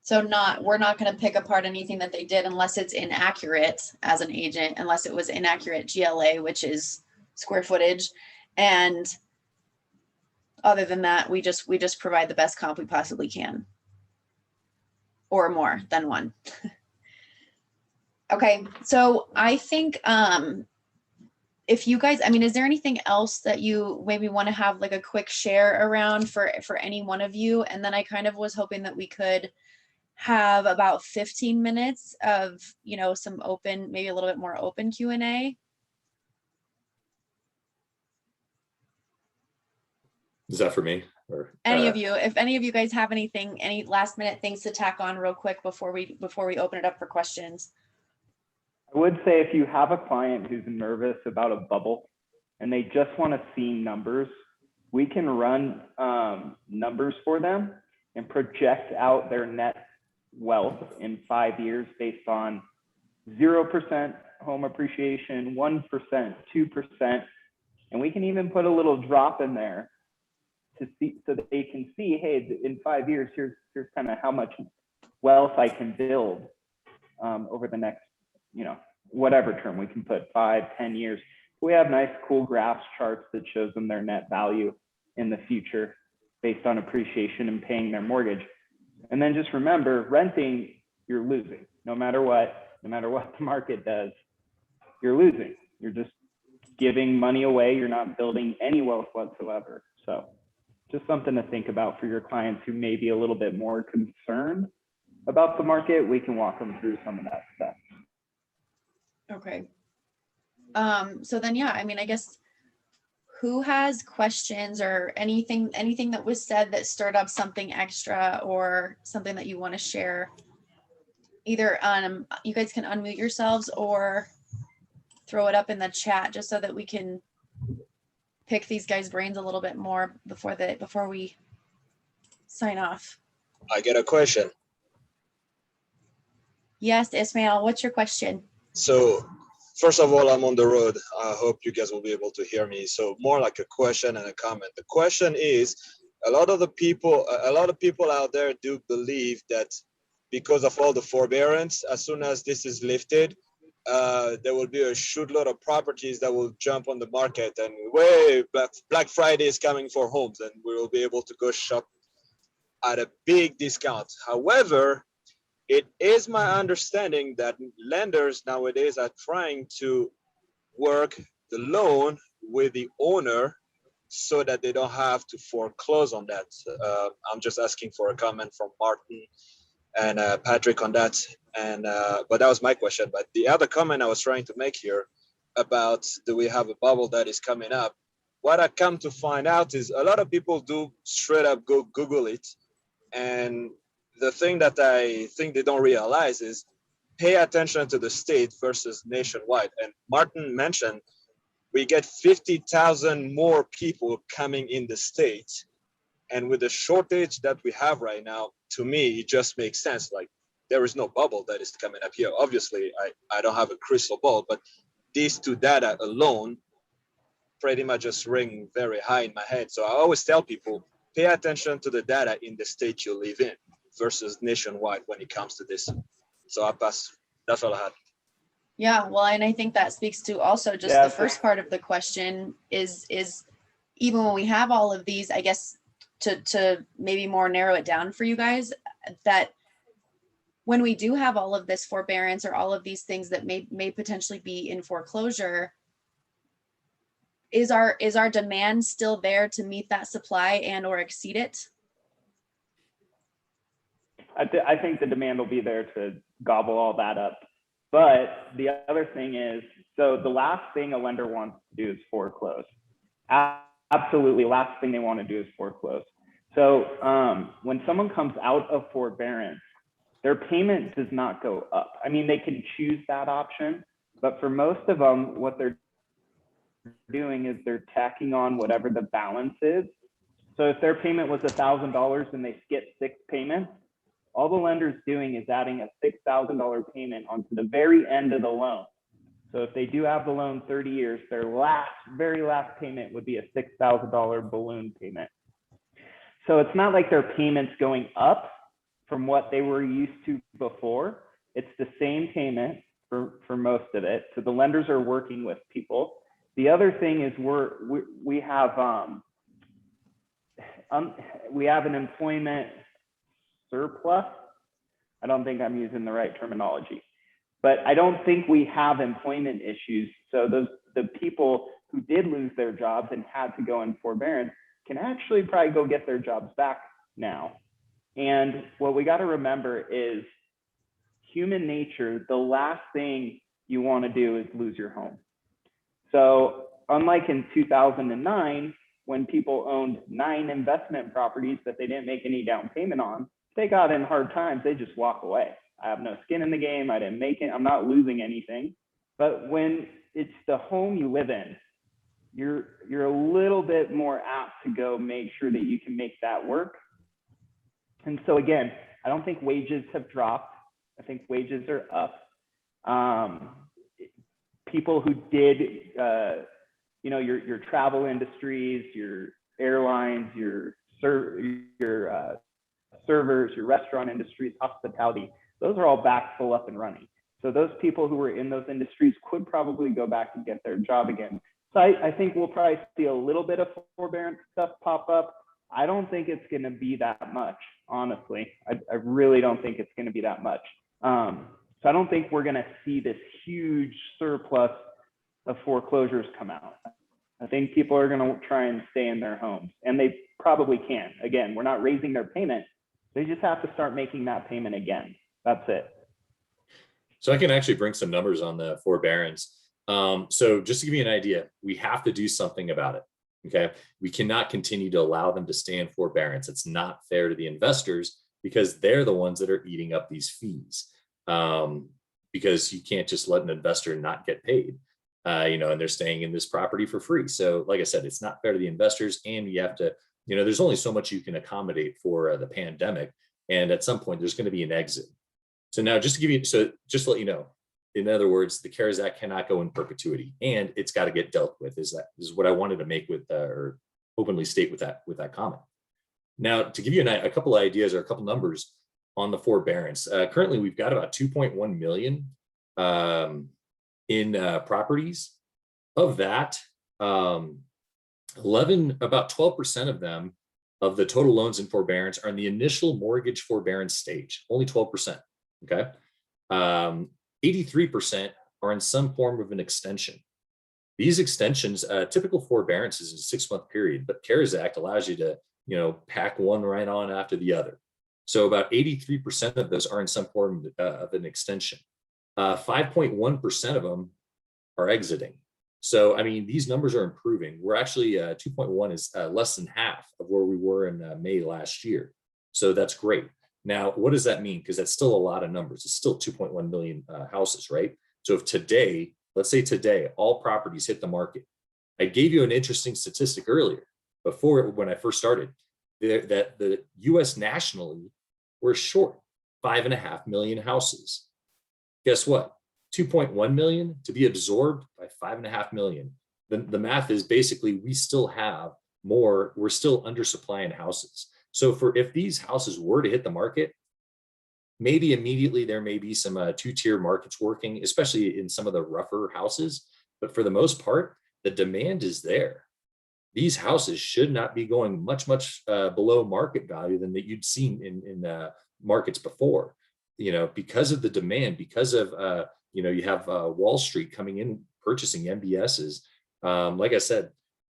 So we're not going to pick apart anything that they did unless it's inaccurate as an agent, unless it was inaccurate GLA, which is square footage. And other than that, we just provide the best comp we possibly can, or more than one. Okay. So I think, if you guys, is there anything else that you maybe want to have like a quick share around for any one of you? And then I kind of was hoping that we could have about 15 minutes of, some open, maybe a little bit more open Q&A. Is that for me? Or any of you, if any of you guys have anything, any last minute things to tack on real quick before we open it up for questions. I would say if you have a client who's nervous about a bubble and they just want to see numbers, we can run numbers for them and project out their net wealth in 5 years based on 0% home appreciation, 1%, 2%. And we can even put a little drop in there to see, so that they can see, hey, in 5 years, here's kind of how much wealth I can build over the next, whatever term we can put, 5, 10 years. We have nice, cool graphs charts that shows them their net value in the future based on appreciation and paying their mortgage. And then just remember, renting, you're losing. No matter what the market does, you're losing. You're just giving money away. You're not building any wealth whatsoever. So just something to think about for your clients who may be a little bit more concerned about the market. We can walk them through some of that stuff. Okay. So then, yeah, I guess who has questions or anything that was said that stirred up something extra or something that you want to share? Either you guys can unmute yourselves or throw it up in the chat just so that we can pick these guys' brains a little bit more before we sign off. I get a question. Yes, Ismail, what's your question? So first of all, I'm on the road. I hope you guys will be able to hear me. So more like a question and a comment. The question is, a lot of people out there do believe that because of all the forbearance, as soon as this is lifted, there will be a shootload of properties that will jump on the market, and Black Friday is coming for homes, and we will be able to go shop at a big discount. However, it is my understanding that lenders nowadays are trying to work the loan with the owner so that they don't have to foreclose on that. I'm just asking for a comment from Martin and Patrick on that. And but that was my question. But the other comment I was trying to make here about, do we have a bubble that is coming up? What I come to find out is a lot of people do straight up go Google it. And the thing that I think they don't realize is pay attention to the state versus nationwide. And Martin mentioned we get 50,000 more people coming in the state. And with the shortage that we have right now, to me, it just makes sense. Like, there is no bubble that is coming up here. Obviously, I don't have a crystal ball, but these two data alone pretty much just ring very high in my head. So I always tell people, pay attention to the data in the state you live in versus nationwide when it comes to this. So I'll pass. That's all I had. Yeah, well, and I think that speaks to also just the first part of the question is even when we have all of these, I guess to maybe more narrow it down for you guys, that when we do have all of this forbearance or all of these things that may potentially be in foreclosure, is our demand still there to meet that supply and or exceed it? I think the demand will be there to gobble all that up. But the other thing is, so the last thing a lender wants to do is foreclose. Absolutely, last thing they want to do is foreclose. So when someone comes out of forbearance, their payment does not go up. I mean, they can choose that option, but for most of them, what they're doing is they're tacking on whatever the balance is. So if their payment was $1,000 and they skip 6 payments, all the lender's doing is adding a $6,000 payment onto the very end of the loan. So if they do have the loan 30 years, their very last payment would be a $6,000 balloon payment. So it's not like their payment's going up from what they were used to before. It's the same payment for most of it. So the lenders are working with people. The other thing is we have an employment surplus. I don't think I'm using the right terminology, but I don't think we have employment issues. So the people who did lose their jobs and had to go in forbearance can actually probably go get their jobs back now. And what we got to remember is human nature. The last thing you want to do is lose your home. So unlike in 2009, when people owned 9 investment properties that they didn't make any down payment on, they got in hard times, they just walk away. I have no skin in the game, I didn't make it, I'm not losing anything. But when it's the home you live in, you're a little bit more apt to go make sure that you can make that work. And so again, I don't think wages have dropped. I think wages are up. People who did, your travel industries, your airlines, your servers, your restaurant industries, hospitality, those are all back full up and running. So those people who were in those industries could probably go back and get their job again. So I think we'll probably see a little bit of forbearance stuff pop up. I don't think it's going to be that much, honestly. I really don't think it's going to be that much. So I don't think we're going to see this huge surplus of foreclosures come out. I think people are going to try and stay in their homes, and they probably can. Again, we're not raising their payment. They just have to start making that payment again. That's it. So I can actually bring some numbers on the forbearance. So just to give you an idea, we have to do something about it. Okay. We cannot continue to allow them to stay in forbearance. It's not fair to the investors because they're the ones that are eating up these fees. Because you can't just let an investor not get paid, and they're staying in this property for free. So like I said, it's not fair to the investors, and you have to, there's only so much you can accommodate for the pandemic. And at some point there's going to be an exit. So now just to let you know, in other words, the CARES Act cannot go in perpetuity, and it's got to get dealt with. This is what I wanted to make with or openly state with that comment. Now, to give you a couple of ideas or a couple numbers on the forbearance, currently we've got about 2.1 million in properties. Of that, about 12% of them, of the total loans in forbearance, are in the initial mortgage forbearance stage. Only 12%. Okay. 83% are in some form of an extension. These extensions, typical forbearance is a 6-month period, but CARES Act allows you to, pack one right on after the other. So about 83% of those are in some form of an extension. 5.1% of them are exiting. So, I mean, these numbers are improving. We're actually 2.1 is less than half of where we were in May last year. So that's great. Now, what does that mean? Because that's still a lot of numbers. It's still 2.1 million houses, right? So if today, let's say today, all properties hit the market. I gave you an interesting statistic earlier when I first started, that the US nationally, we're short 5.5 million houses. Guess what? 2.1 million to be absorbed by 5.5 million. The math is basically we still have more, we're still undersupplying houses. So if these houses were to hit the market, maybe immediately there may be some two-tier markets working, especially in some of the rougher houses. But for the most part, the demand is there. These houses should not be going much below market value than that you'd seen in markets before, because of the demand, because of, you have Wall Street coming in, purchasing MBSs. Like I said,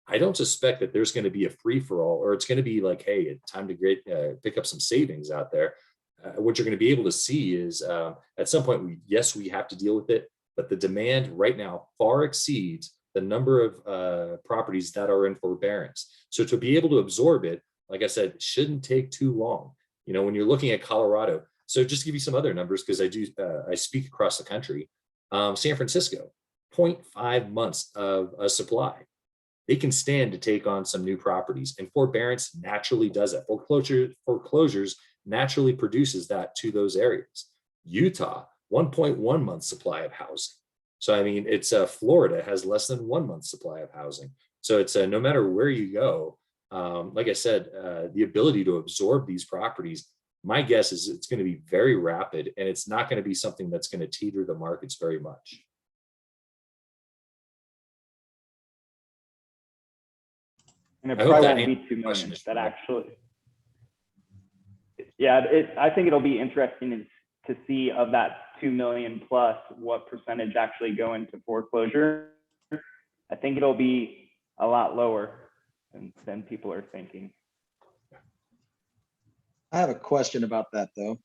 I don't suspect that there's going to be a free for all, or it's going to be like, hey, it's time to pick up some savings out there. What you're going to be able to see is at some point, we have to deal with it, but the demand right now far exceeds the number of properties that are in forbearance. So to be able to absorb it, like I said, shouldn't take too long. When you're looking at Colorado, so just to give you some other numbers, because I speak across the country, San Francisco, 0.5 months of a supply. They can stand to take on some new properties, and forbearance naturally does that. Foreclosures naturally produces that to those areas. Utah, 1.1 month supply of housing. So, I mean, it's Florida has less than 1 month supply of housing. So it's no matter where you go, like I said, the ability to absorb these properties, my guess is it's going to be very rapid, and it's not going to be something that's going to teeter the markets very much. And it I hope probably that won't be answers 2 the question. million. That actually, yeah, I think it'll be interesting to see of that 2 million plus what percentage actually go into foreclosure. I think it'll be a lot lower than people are thinking. I have a question about that though.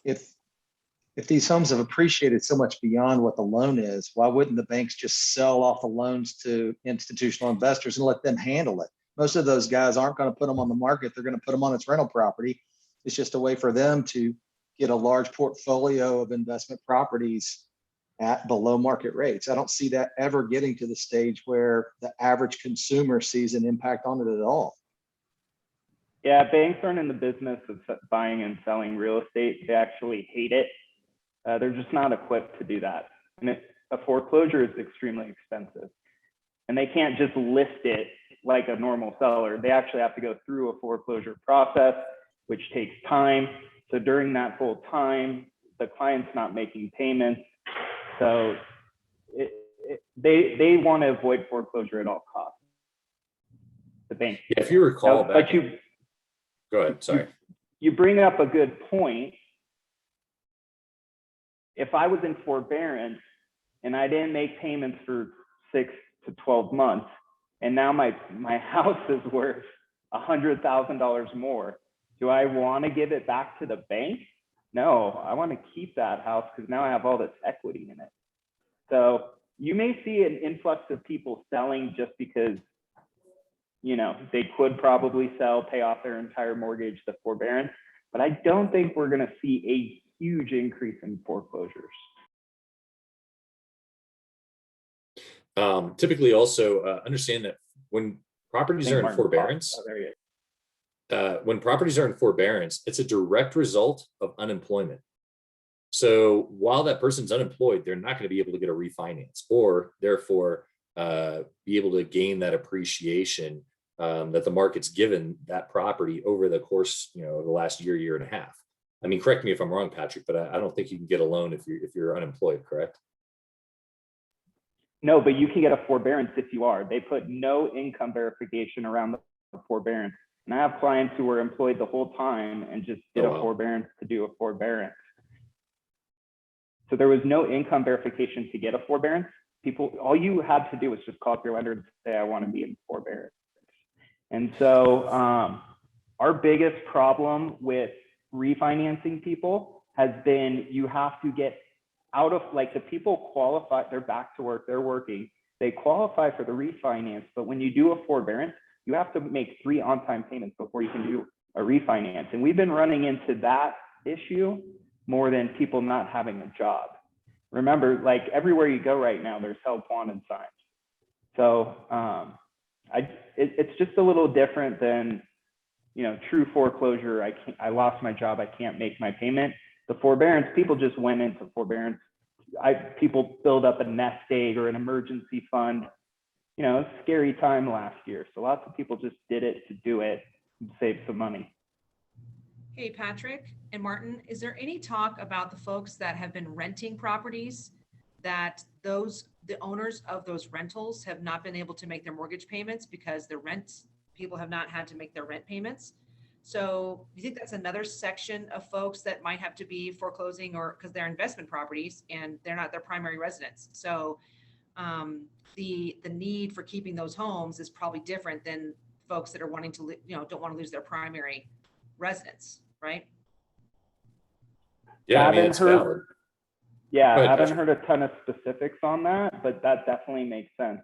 If these homes have appreciated so much beyond what the loan is, why wouldn't the banks just sell off the loans to institutional investors and let them handle it? Most of those guys aren't going to put them on the market. They're going to put them on its rental property. It's just a way for them to get a large portfolio of investment properties at below market rates. I don't see that ever getting to the stage where the average consumer sees an impact on it at all. Yeah, banks aren't in the business of buying and selling real estate. They actually hate it. They're just not equipped to do that. And a foreclosure is extremely expensive. And they can't just list it like a normal seller. They actually have to go through a foreclosure process, which takes time. So during that whole time, the client's not making payments. So they want to avoid foreclosure at all costs. The bank. Yeah, if you recall back. But Go ahead, sorry. You bring up a good point. If I was in forbearance and I didn't make payments for 6 to 12 months, and now my house is worth $100,000 more, do I want to give it back to the bank? No, I want to keep that house because now I have all this equity in it. So you may see an influx of people selling just because you know, they could probably sell, pay off their entire mortgage, the forbearance, but I don't think we're going to see a huge increase in foreclosures. Typically also understand that when properties are in forbearance, when properties are in forbearance, it's a direct result of unemployment. So while that person's unemployed, they're not going to be able to get a refinance or therefore be able to gain that appreciation that the market's given that property over the course, you know, the last year, year and a half. I mean, correct me if I'm wrong, Patrick, but I don't think you can get a loan if you're unemployed, correct? No, but you can get a forbearance if you are. They put no income verification around the forbearance. And I have clients who were employed the whole time and just did a forbearance to do a forbearance. So there was no income verification to get a forbearance. People, all you had to do was just call up your lender and say, I want to be in forbearance. And so our biggest problem with refinancing people has been you have to get out of, like, the people qualify, they're back to work, they're working, they qualify for the refinance, but when you do a forbearance, you have to make 3 on-time payments before you can do a refinance. And we've been running into that issue more than people not having a job. Remember, like, everywhere you go right now, there's help wanted signs. So it's just a little different than, you know, true foreclosure. I lost my job, I can't make my payment. The forbearance, people just went into forbearance. People build up a nest egg or an emergency fund. You know, it's a scary time last year. So lots of people just did it to do it and save some money. Hey, Patrick and Martin, is there any talk about the folks that have been renting properties that the owners of those rentals have not been able to make their mortgage payments because people have not had to make their rent payments? So you think that's another section of folks that might have to be foreclosing, or because they're investment properties and they're not their primary residence. So the need for keeping those homes is probably different than folks that are wanting to, you know, don't want to lose their primary residence, right? Yeah, I mean, it's valid. Yeah, I haven't heard a ton of specifics on that, but that definitely makes sense.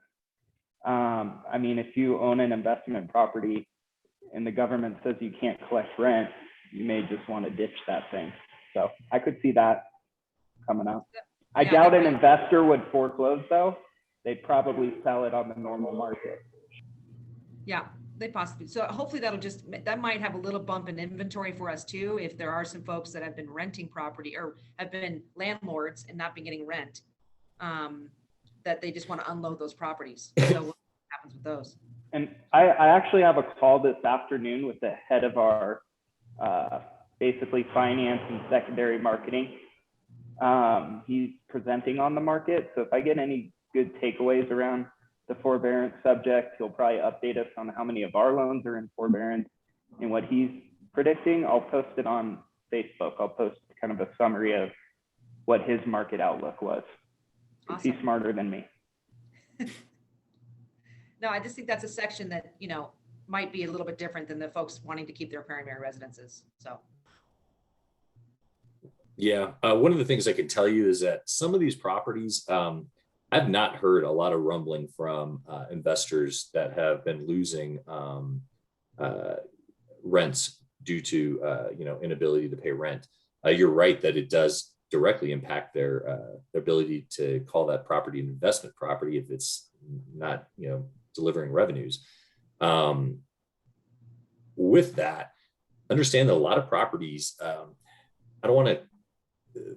I mean, if you own an investment property and the government says you can't collect rent, you may just want to ditch that thing. So I could see that coming up. I doubt an investor would foreclose though. They'd probably sell it on the normal market. Yeah, they possibly. So hopefully that might have a little bump in inventory for us too, if there are some folks that have been renting property or have been landlords and not been getting rent, that they just want to unload those properties. So what happens with those? And I actually have a call this afternoon with the head of our basically finance and secondary marketing. He's presenting on the market. So if I get any good takeaways around the forbearance subject, he'll probably update us on how many of our loans are in forbearance and what he's predicting. I'll post it on Facebook. I'll post kind of a summary of what his market outlook was. Awesome. He's smarter than me. No, I just think that's a section that, you know, might be a little bit different than the folks wanting to keep their primary residences. So. Yeah, one of the things I can tell you is that some of these properties, I've not heard a lot of rumbling from investors that have been losing rents due to you know, inability to pay rent. You're right that it does directly impact their ability to call that property an investment property if it's not, you know, delivering revenues. With that, understand that a lot of properties, I don't want to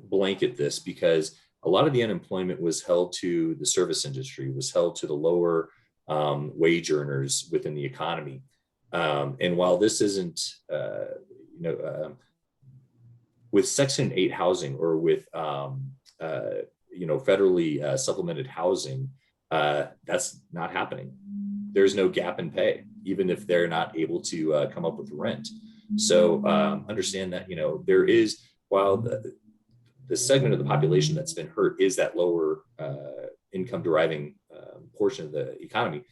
blanket this because a lot of the unemployment was held to the service industry, was held to the lower wage earners within the economy. And while this isn't, you know, with Section 8 housing or with, you know, federally supplemented housing, that's not happening. There's no gap in pay, even if they're not able to come up with rent. So understand that, you know, there is, while the segment of the population that's been hurt is that lower income deriving portion of the economy,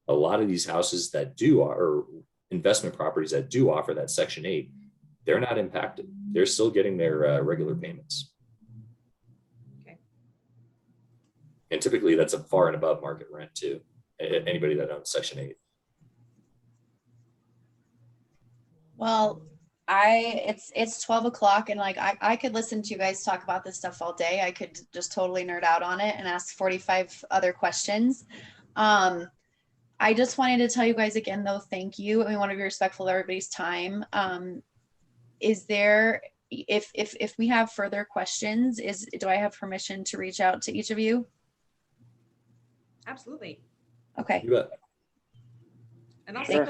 a lot of these houses that do, or investment properties that do offer that Section 8, they're not impacted. They're still getting their regular payments. Okay. And typically that's a far and above market rent too. Anybody that owns Section 8. Well, it's 12 o'clock and like I could listen to you guys talk about this stuff all day. I could just totally nerd out on it and ask 45 other questions. I just wanted to tell you guys again though, thank you. We want to be respectful of everybody's time. Is there, if we have further questions, do I have permission to reach out to each of you? Absolutely. Okay. You bet. And I'll Sure.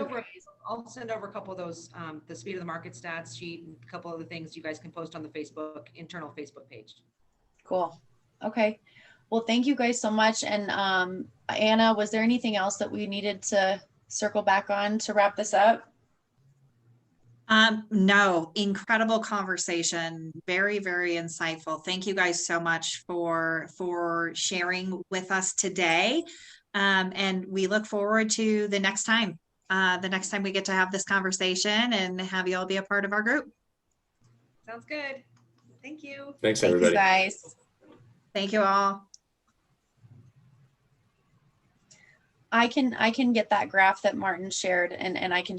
send over a couple of those, the speed of the market stats sheet and a couple of the things you guys can post on the Facebook, internal Facebook page. Cool. Okay. Well, thank you guys so much. And Anna, was there anything else that we needed to circle back on to wrap this up? No, incredible conversation. Very, very insightful. Thank you guys so much for sharing with us today. And we look forward to the next time we get to have this conversation and have you all be a part of our group. Sounds good. Thank you. Thanks, Thank everybody. you guys. Thank you all. I can get that graph that Martin shared and I can